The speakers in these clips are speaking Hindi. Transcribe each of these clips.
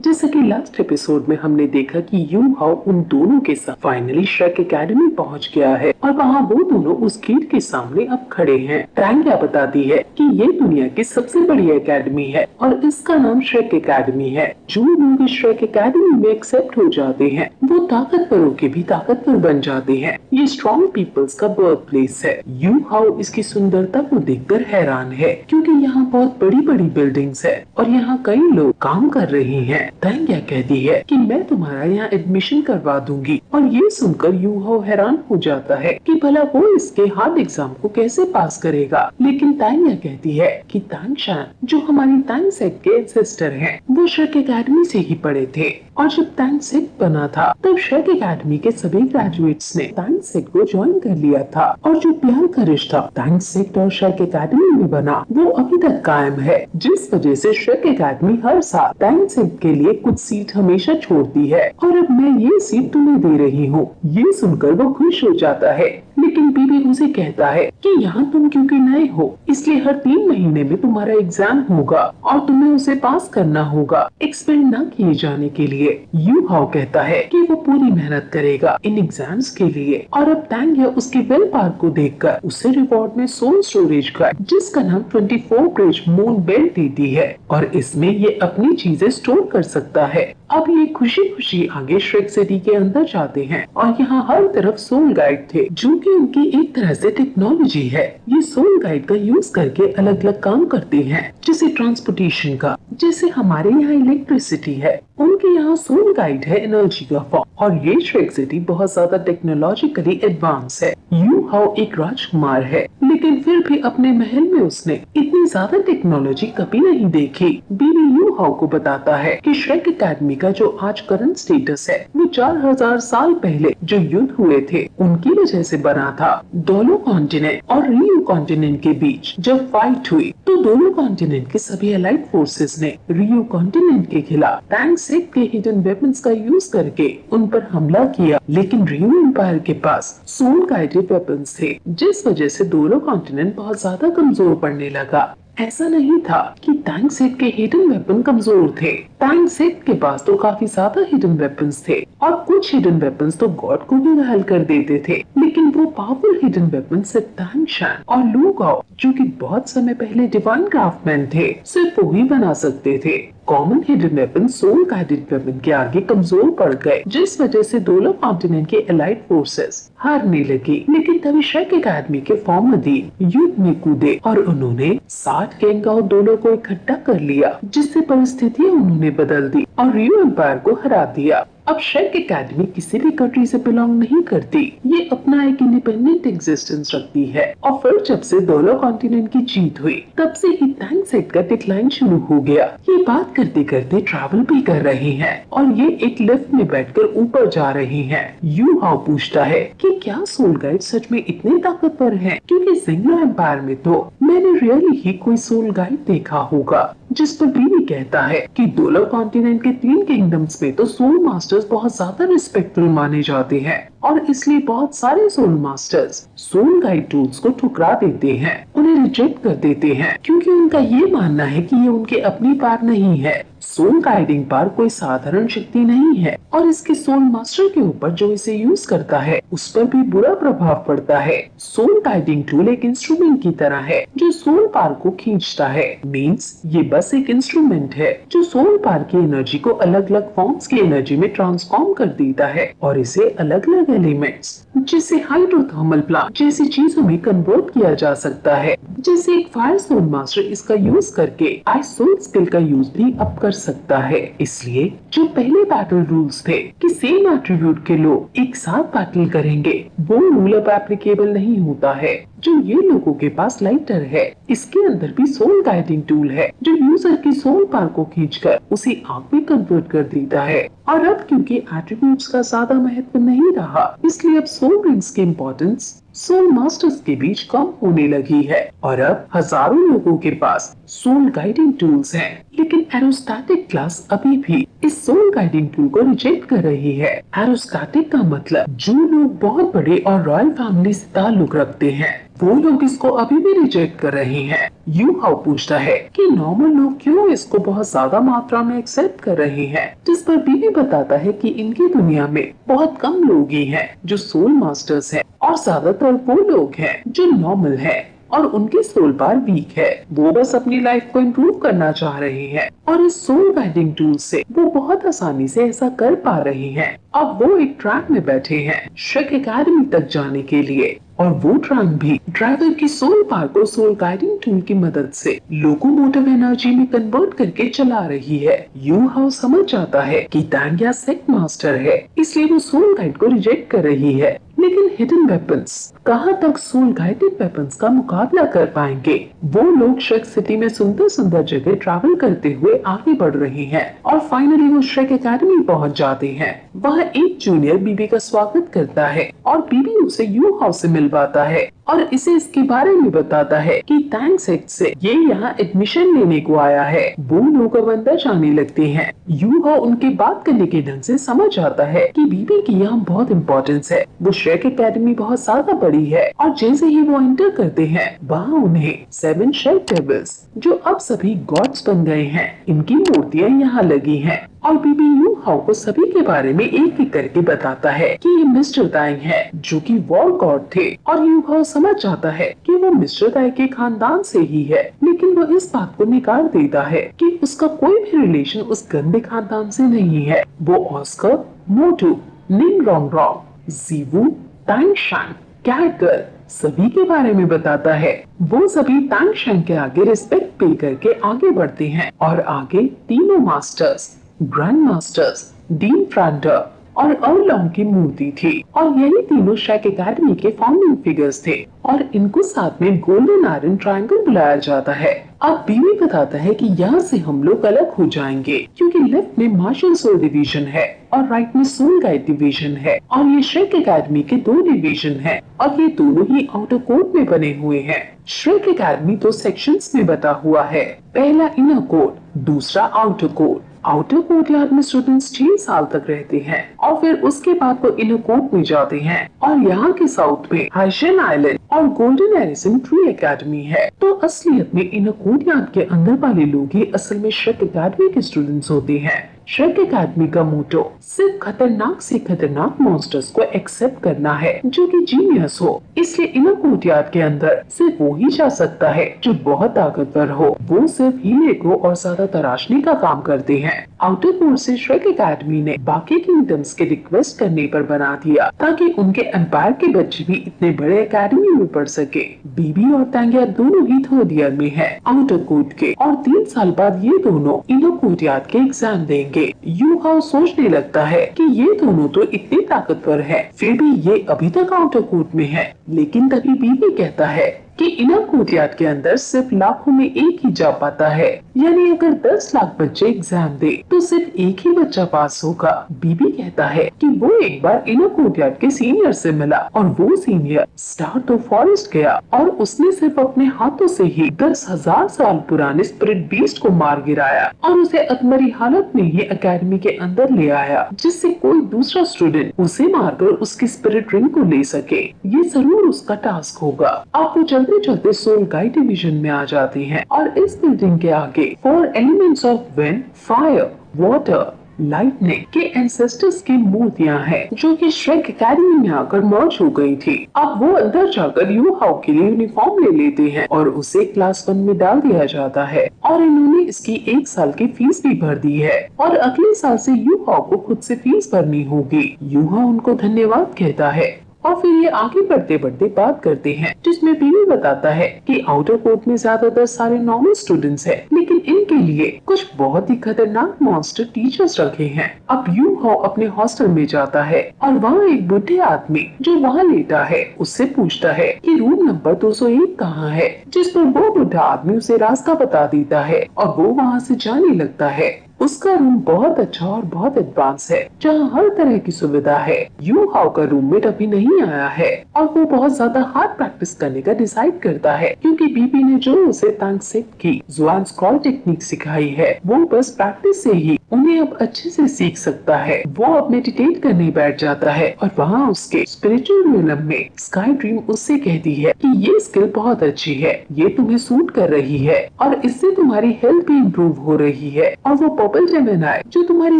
जैसा कि लास्ट एपिसोड में हमने देखा कि यू हाओ उन दोनों के साथ फाइनली श्रेक एकेडमी पहुंच गया है और वहाँ वो दोनों उस गेट के सामने अब खड़े हैं। टैंग क्या बताती है कि ये दुनिया की सबसे बड़ी एकेडमी है और इसका नाम श्रेक एकेडमी है। जो लोग इस श्रेक एकेडमी में एक्सेप्ट हो जाते हैं वो ताकतवरों के भी ताकतवर बन जाते हैं। ये स्ट्रॉन्ग पीपल्स का बर्थ प्लेस है। यू हाओ इसकी सुंदरता को देखकर हैरान है क्योंकि यहाँ बहुत बड़ी बड़ी बिल्डिंग्स है और यहाँ कई लोग काम कर रहे हैं। टैंग क्या कहती है कि मैं तुम्हारा यहाँ एडमिशन करवा दूंगी और ये सुनकर यू हाओ हैरान हो जाता है कि भला वो इसके हार्ड एग्जाम को कैसे पास करेगा। लेकिन टैंग क्या कहती है कि टैंग शान जो हमारी टैंग सेट के सिस्टर हैं वो श्रेक एकेडमी से ही पढ़े थे और जब टैंग सेट बना था तब श्रेक एकेडमी के सभी ग्रेजुएट्स ने टैंग सेट को ज्वाइन कर लिया था और जो प्यार का रिश्ता टैंग सेट और श्रेक एकेडमी में बना वो अभी तक कायम है, जिस वजह से श्रेक एकेडमी हर साल टैंग सेट के लिए कुछ सीट हमेशा छोड़ती है और अब मैं ये सीट तुम्हें दे रही हूँ। ये सुनकर वो खुश हो जाता है लेकिन बीबी उसे कहता है कि यहाँ तुम क्योंकि नए हो इसलिए हर 3 महीने में तुम्हारा एग्जाम होगा और तुम्हें उसे पास करना होगा एक्सपेल न किए जाने के लिए। यू हाओ कहता है कि वो पूरी मेहनत करेगा इन एग्जाम्स के लिए और अब टैंग उसके वेल पार्क को देखकर उसे रिवॉर्ड में सोल स्टोरेज का जिसका नाम 24 ब्रिज मून बेल्ट देती है और इसमें ये अपनी चीजें स्टोर कर सकता है। अब ये खुशी खुशी आगे श्रेक सिटी के अंदर जाते हैं और यहाँ हर तरफ सोल गाइड थे जो कि उनकी एक तरह से टेक्नोलॉजी है। ये सोल गाइड का यूज करके अलग अलग काम करते हैं जैसे ट्रांसपोर्टेशन का, जैसे हमारे यहाँ इलेक्ट्रिसिटी है उनके यहाँ सोल गाइड है एनर्जी का फॉर्म और ये श्रेक सिटी बहुत ज्यादा टेक्नोलॉजिकली एडवांस है। यू हाओ एक राजकुमार है लेकिन फिर भी अपने महल में उसने इतनी ज्यादा टेक्नोलॉजी कभी नहीं देखी। बीबी यू हाओ को बताता है कि श्रेक एकेडमी का जो आज करंट स्टेटस है वो 4000 साल पहले जो युद्ध हुए थे उनकी वजह से बना था। दोनों कॉन्टिनेंट और रियो कॉन्टिनेंट के बीच जब फाइट हुई तो दोनों कॉन्टिनेंट के सभी एलाइड फोर्सेस ने रियो कॉन्टिनेंट के खिलाफ टैंग सेट के हिडन वेपन्स का यूज करके उन पर हमला किया लेकिन रियो एम्पायर के पास सोल गाइडेड वेपन्स थे जिस वजह से दोनों कॉन्टिनेंट बहुत ज्यादा कमजोर पड़ने लगा। ऐसा नहीं था कि टैंग सेट के हिडन वेपन कमजोर थे, टैंग सेट के पास तो काफी ज्यादा हिडन वेपन्स थे और कुछ हिडन वेपन्स तो गॉड को भी घायल कर देते थे लेकिन वो पावरफुल हिडन वेपन सिर्फ टैंग शान और लू गाओ जो कि बहुत समय पहले डिवाइन क्राफ्टमैन थे सिर्फ वो ही बना सकते थे। Common hidden weapon soul guided weapon के आगे कमजोर पड़ गए जिस वजह से दोनों कॉन्टिनेंट के एलाइड फोर्सेस हारने लगी। लेकिन तभी श्रेक एकेडमी के फॉर्मधीन युद्ध में कूदे और उन्होंने 60 गैंगाओ दोनों को इकट्ठा कर लिया जिससे परिस्थितियां उन्होंने बदल दी और रियो एम्पायर को हरा दिया। अब श्रेक एकेडमी किसी भी कंट्री से बिलोंग नहीं करती, ये अपना एक इंडिपेंडेंट एग्जिस्टेंस रखती है और फिर जब से दोनों कॉन्टिनेंट की जीत हुई तब से ही टैंग सेट का डिक्लाइन शुरू हो गया। ये बात करते करते ट्रैवल भी कर रहे हैं और ये एक लिफ्ट में बैठकर ऊपर जा रहे हैं। यू हाओ पूछता है कि क्या सोल गाइड सच में इतने ताकतवर हैं? क्योंकि जिंगलो एम्पायर में तो मैंने रियली ही कोई सोल गाइड देखा होगा। जिस पर बीवी कहता है कि दोनों कॉन्टिनेंट के 3 किंगडम्स में तो सोल मास्टर्स बहुत ज्यादा रिस्पेक्टफुल माने जाते हैं और इसलिए बहुत सारे soul masters soul guide tools को ठुकरा देते हैं, उन्हें रिजेक्ट कर देते हैं क्योंकि उनका ये मानना है कि ये उनके अपनी पार नहीं है। सोल गाइडिंग पार कोई साधारण शक्ति नहीं है और इसके सोल मास्टर के ऊपर जो इसे यूज करता है उस पर भी बुरा प्रभाव पड़ता है। सोल गाइडिंग टूल एक इंस्ट्रूमेंट की तरह है जो सोल पार को खींचता है। मींस ये बस एक इंस्ट्रूमेंट है जो सोल पार की एनर्जी को अलग अलग फॉर्म्स की एनर्जी में ट्रांसफॉर्म कर देता है और इसे अलग अलग एलिमेंट्स जिसे हाइड्रोथर्मल प्लांट जैसी चीजों में कन्वर्ट किया जा सकता है। जैसे एक फायर सोल मास्टर इसका यूज करके आइस सोल स्किल का यूज भी अब कर सकता है। इसलिए जो पहले बैटल रूल्स थे कि सेम एट्रीब्यूट के लोग एक साथ बैटल करेंगे वो रूल अब एप्लीकेबल नहीं होता है। जो ये लोगों के पास लाइटर है इसके अंदर भी सोल गाइडिंग टूल है जो यूजर की सोल पार को खींचकर उसे आग में कन्वर्ट कर देता है। और अब क्योंकि एट्रीब्यूट्स का ज्यादा महत्व नहीं रहा इसलिए अब सोल रिंग्स की इम्पोर्टेंस सोल मास्टर्स के बीच कम होने लगी है और अब हजारों लोगों के पास सोल गाइडिंग टूल्स हैं। लेकिन एरोस्टैटिक क्लास अभी भी इस सोल गाइडिंग टूल को रिजेक्ट कर रही है। एरोस्टैटिक का मतलब जो लोग बहुत बड़े और रॉयल फैमिली से ताल्लुक रखते हैं वो लोग इसको अभी भी रिजेक्ट कर रहे हैं। यू हाउ पूछता है कि नॉर्मल लोग क्यों इसको बहुत ज्यादा मात्रा में एक्सेप्ट कर रहे हैं, जिस पर बीबी बताता है कि इनकी दुनिया में बहुत कम लोग ही हैं जो सोल मास्टर्स हैं और ज्यादातर वो लोग हैं जो नॉर्मल हैं और उनकी सोल पावर वीक है। वो बस अपनी लाइफ को इम्प्रूव करना चाह रहे हैं और इस सोल गाइडिंग टूल से वो बहुत आसानी से ऐसा कर पा रहे हैं। अब वो एक ट्रैक में बैठे हैं श्रेक एकेडमी तक जाने के लिए और वो ट्रैक भी ड्राइवर की सोल पावर को सोल गाइडिंग टूल की मदद से लोकोमोटिव एनर्जी में कन्वर्ट करके चला रही है। यू हाउ समझ जाता है कि तांग्या सेक्ट मास्टर है, इसलिए वो सोल गाइड को रिजेक्ट कर रही है। लेकिन हिडन वेपन्स कहाँ तक सोल गाइडेड वेपन्स का मुकाबला कर पाएंगे? वो लोग श्रेक सिटी में सुंदर सुंदर जगह ट्रैवल करते हुए आगे बढ़ रहे हैं और फाइनली वो श्रेक एकेडमी पहुंच जाते हैं। वहाँ एक जूनियर बीबी का स्वागत करता है और बीबी उसे यू हाउ से मिलवाता है और इसे इसके बारे में बताता है कि टैंक सेक्ट से ये यहाँ एडमिशन लेने को आया है। वो लोग अब अंदर जाने लगते हैं। यू हाउ उनके बात करने के ढंग से समझ आता है कि बीबी की यहाँ बहुत इम्पोर्टेंस है। वो श्रेक एकेडमी बहुत ज्यादा बड़ी है और जैसे ही वो एंटर करते हैं वहाँ उन्हें 7 श्रेक डेविल्स जो अब सभी गॉड्स बन गए हैं, इनकी मूर्तियाँ यहाँ लगी हैं और बीबी यू हाउ को सभी के बारे में एक एक करके बताता है कि ये मिस्टर ताइंग है जो कि वॉर गॉड थे और यू हाउ समझ जाता है कि वो मिस्टर ताई के खानदान से ही है, लेकिन वो इस बात को निकाल देता है कि उसका कोई भी रिलेशन उस गंदे खानदान से नहीं है। वो ऑस्कर, मोटू, निंग रोंग रोंग, जीवू, तांग शांग, कैटगर्ल सभी के बारे में बताता है। वो सभी तांग शांग के आगे रिस्पेक्ट पे करके आगे बढ़ते हैं और आगे तीनों मास्टर्स, ग्रैंड मास्टर्स, डीन फ्रांटर और अर्लॉन्ग की मूर्ति थी और यही तीनों श्रेक एकेडमी के फाउंडिंग फिगर्स थे और इनको साथ में गोल्डन आयरन ट्रायंगल बुलाया जाता है। अब बीवी बताता है कि यहाँ से हम लोग अलग हो जाएंगे क्योंकि लेफ्ट में मार्शल सोल डिवीजन है और राइट में सोल गाइड डिवीजन है और ये श्रेक एकेडमी के 2 डिवीजन है और ये दोनों ही आउटर कोर्ट में बने हुए हैं। श्रेक एकेडमी 2 सेक्शंस में बटा हुआ है, पहला इनर कोर्ट, दूसरा आउटर कोर्ट। आउटर कोर्टयार्ड में स्टूडेंट्स 6 साल तक रहते हैं और फिर उसके बाद वो इनर कोर्ट में जाते हैं और यहाँ के साउथ में हाइशन आइलैंड और गोल्डन एरिसन ट्री एकेडमी है। तो असलियत में इनर कोर्टयार्ड के अंदर वाले लोग ही असल में श्रेक एकेडमी के स्टूडेंट्स होते हैं। श्रेक एकेडमी का मोटो सिर्फ खतरनाक से खतरनाक मॉन्स्टर्स को एक्सेप्ट करना है जो कि जीनियस हो, इसलिए इनर कोर्टयार्ड के अंदर सिर्फ वो ही जा सकता है जो बहुत ताकतवर हो। वो सिर्फ हीरे को और ज्यादा तराशने का काम करते हैं। आउटर कोर्ट से श्रेक एकेडमी ने बाकी किंगडम्स के रिक्वेस्ट करने पर बना दिया ताकि उनके एम्पायर के बच्चे भी इतने बड़े एकेडमी में पढ़ सके। बीबी और तांग्या दोनों ही 3rd ईयर में है आउटर कोर्ट के और 3 साल बाद ये दोनों इनर कोर्टयार्ड के एग्जाम देंगे। यू हाउ सोचने लगता है कि ये दोनों तो इतने ताकतवर है, फिर भी ये अभी तक आउटर कोर्ट में है। लेकिन तभी बीबी कहता है कि इनर कोर्टयार्ड के अंदर सिर्फ लाखों में एक ही जा पाता है, यानी अगर 10 लाख बच्चे एग्जाम दे तो सिर्फ एक ही बच्चा पास होगा। बीबी कहता है कि वो एक बार इनर कोर्टयार्ड के सीनियर से मिला और वो सीनियर स्टार तो फॉरेस्ट गया और उसने सिर्फ अपने हाथों से ही 10,000 साल पुराने स्पिरिट बीस्ट को मार गिराया और उसे अधमरी हालत में ही एकेडमी के अंदर ले आया जिससे कोई दूसरा स्टूडेंट उसे मारकर उसकी स्पिरिट रिंग को ले सके। ये जरूर उसका टास्क होगा। अब वो चलते चलते सोल गाइड डिवीजन में आ जाते हैं और इस बिल्डिंग के आगे 4 elements of wind, fire, water, lightning के एंसेस्टर्स की मूर्तियां हैं जो कि श्रेक एकेडमी में आकर मर्ज हो गई थी। अब वो अंदर जाकर यू हाउ के लिए यूनिफॉर्म ले लेते हैं और उसे क्लास 1 में डाल दिया जाता है और इन्होंने इसकी 1 साल की फीस भी भर दी है और अगले साल से यू हाउ को खुद से फीस भरनी होगी। यू हाउ उनको धन्यवाद कहता है और फिर ये आगे बढ़ते बढ़ते बात करते हैं जिसमें बीवी बताता है कि आउटर कोर्ट में ज्यादातर सारे नॉर्मल स्टूडेंट्स हैं, लेकिन इनके लिए कुछ बहुत ही खतरनाक मॉन्स्टर टीचर्स रखे हैं। अब यू हाउ अपने हॉस्टल में जाता है और वहाँ एक बुढ़े आदमी जो वहाँ लेटा है उससे पूछता है कि रूम नंबर 201 कहाँ है, जिस पर वो बुढ़ा आदमी उसे रास्ता बता देता है और वो वहाँ से जाने लगता है। उसका रूम बहुत अच्छा और बहुत एडवांस है जहाँ हर तरह की सुविधा है। यू हाउ का रूममेट अभी नहीं आया है और वो बहुत ज्यादा हार्ड प्रैक्टिस करने का डिसाइड करता है क्योंकि बीबी ने जो उसे तांग सेक्ट की जुआन स्क्रॉल टेक्निक सिखाई है वो बस प्रैक्टिस से ही उन्हें अब अच्छे से सीख सकता है। वो अब मेडिटेट करने बैठ जाता है और वहाँ उसके स्पिरिचुअल रियलम में स्काई ड्रीम उससे कहती है कि ये स्किल बहुत अच्छी है, ये तुम्हें सूट कर रही है और इससे तुम्हारी हेल्थ भी इम्प्रूव हो रही है। और वो पर्पल जेमिनी जो तुम्हारी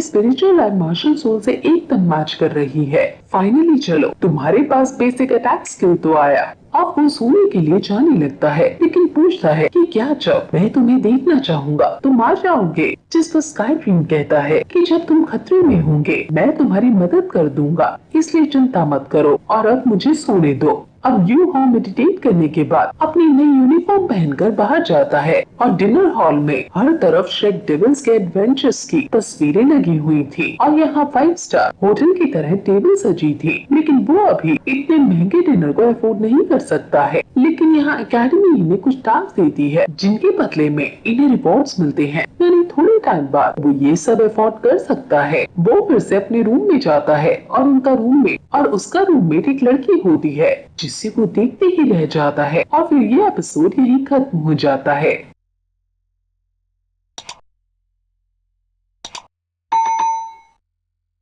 स्पिरिचुअल और इमोशनल सोल से एकदम मैच कर रही है। फाइनली चलो, तुम्हारे पास बेसिक अटैक स्किल तो आया। अब वो सोने के लिए जाने लगता है, लेकिन पूछता है कि क्या जब मैं तुम्हें देखना चाहूंगा तुम आ जाओगे? जिस पर स्काई ड्रीम कहता है कि जब तुम खतरे में होंगे मैं तुम्हारी मदद कर दूंगा, इसलिए चिंता मत करो और अब मुझे सोने दो। अब यू हाउ मेडिटेट करने के बाद अपनी नई यूनिफॉर्म पहनकर बाहर जाता है और डिनर हॉल में हर तरफ शेक डेविल्स के एडवेंचर्स की तस्वीरें लगी हुई थी और यहाँ 5 स्टार होटल की तरह टेबल सजी थी। लेकिन वो अभी इतने महंगे डिनर को अफोर्ड नहीं कर सकता है। लेकिन यहाँ एकेडमी इन्हें कुछ टास्क देती है जिनके बदले में इन्हें रिवॉर्ड्स मिलते हैं, यानी थोड़े टाइम बाद वो ये सब अफोर्ड कर सकता है। वो फिर से अपने रूम में जाता है और उनका रूममेट और उसका रूममेट एक लड़की होती है जिससे वो देखते ही रह जाता है और फिर ये एपिसोड यही खत्म हो जाता है।